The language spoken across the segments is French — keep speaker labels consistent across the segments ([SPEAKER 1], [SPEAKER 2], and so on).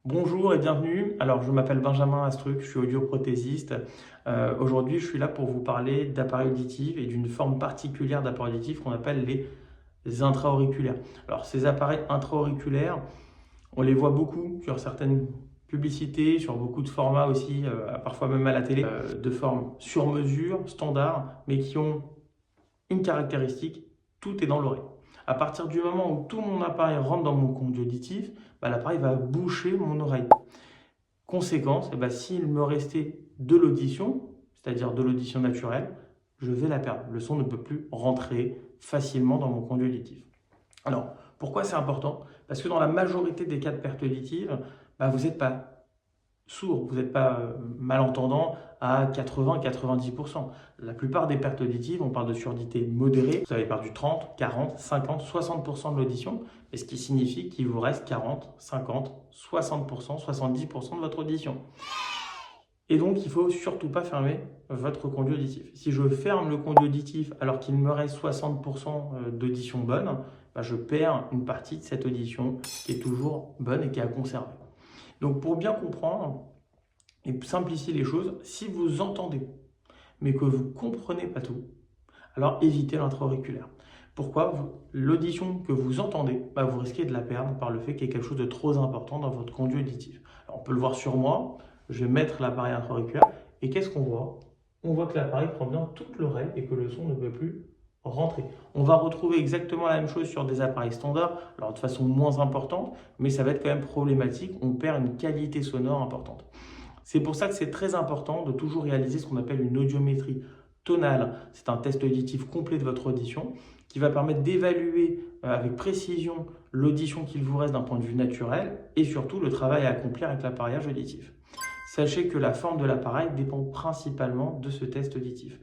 [SPEAKER 1] Bonjour et bienvenue. Alors, je m'appelle Benjamin Astruc, je suis audioprothésiste. Aujourd'hui, je suis là pour vous parler d'appareils auditifs et d'une forme particulière d'appareils auditifs qu'on appelle les intra-auriculaires. Alors, ces appareils intra-auriculaires, on les voit beaucoup sur certaines publicités, sur beaucoup de formats aussi, parfois même à la télé, de forme sur mesure, standard, mais qui ont une caractéristique, tout est dans l'oreille. À partir du moment où tout mon appareil rentre dans mon conduit auditif, l'appareil va boucher mon oreille. Conséquence, s'il me restait de l'audition, c'est-à-dire de l'audition naturelle, je vais la perdre. Le son ne peut plus rentrer facilement dans mon conduit auditif. Alors, pourquoi c'est important? Parce que dans la majorité des cas de perte auditive, vous n'êtes pas sourd, vous n'êtes pas malentendant à 80-90%. La plupart des pertes auditives, on parle de surdité modérée, vous avez perdu 30, 40, 50, 60% de l'audition, et ce qui signifie qu'il vous reste 40, 50, 60%, 70% de votre audition. Et donc, il ne faut surtout pas fermer votre conduit auditif. Si je ferme le conduit auditif alors qu'il me reste 60% d'audition bonne, je perds une partie de cette audition qui est toujours bonne et qui est à conserver. Donc, pour bien comprendre et simplifier les choses, si vous entendez, mais que vous ne comprenez pas tout, alors évitez l'intra-auriculaire. Pourquoi? L'audition que vous entendez, vous risquez de la perdre par le fait qu'il y ait quelque chose de trop important dans votre conduit auditif. Alors, on peut le voir sur moi, je vais mettre l'appareil intra-auriculaire, et qu'est-ce qu'on voit? On voit que l'appareil prend bien toute l'oreille et que le son ne peut plus rentrer. On va retrouver exactement la même chose sur des appareils standards, alors de façon moins importante, mais ça va être quand même problématique, on perd une qualité sonore importante. C'est pour ça que c'est très important de toujours réaliser ce qu'on appelle une audiométrie tonale. C'est un test auditif complet de votre audition qui va permettre d'évaluer avec précision l'audition qu'il vous reste d'un point de vue naturel et surtout le travail à accomplir avec l'appareillage auditif. Sachez que la forme de l'appareil dépend principalement de ce test auditif.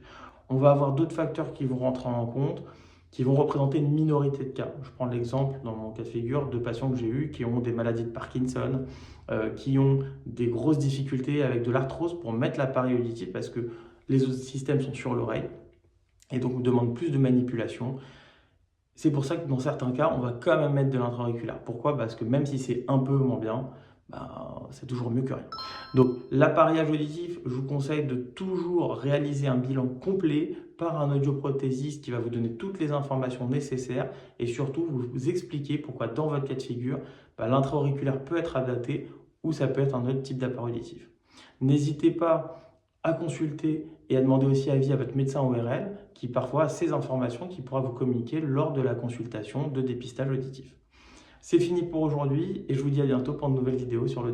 [SPEAKER 1] On va avoir d'autres facteurs qui vont rentrer en compte, qui vont représenter une minorité de cas. Je prends l'exemple, dans mon cas de figure, de patients que j'ai eus qui ont des maladies de Parkinson, qui ont des grosses difficultés avec de l'arthrose pour mettre l'appareil auditif parce que les autres systèmes sont sur l'oreille et donc on demande plus de manipulation. C'est pour ça que dans certains cas, on va quand même mettre de l'intra-auriculaire. Pourquoi? Parce que même si c'est un peu moins bien, c'est toujours mieux que rien. Donc l'appareillage auditif, je vous conseille de toujours réaliser un bilan complet par un audioprothésiste qui va vous donner toutes les informations nécessaires et surtout vous expliquer pourquoi dans votre cas de figure, l'intra-auriculaire peut être adapté ou ça peut être un autre type d'appareil auditif. N'hésitez pas à consulter et à demander aussi avis à votre médecin ORL qui parfois a ces informations qui pourra vous communiquer lors de la consultation de dépistage auditif. C'est fini pour aujourd'hui et je vous dis à bientôt pour de nouvelles vidéos sur l'audition.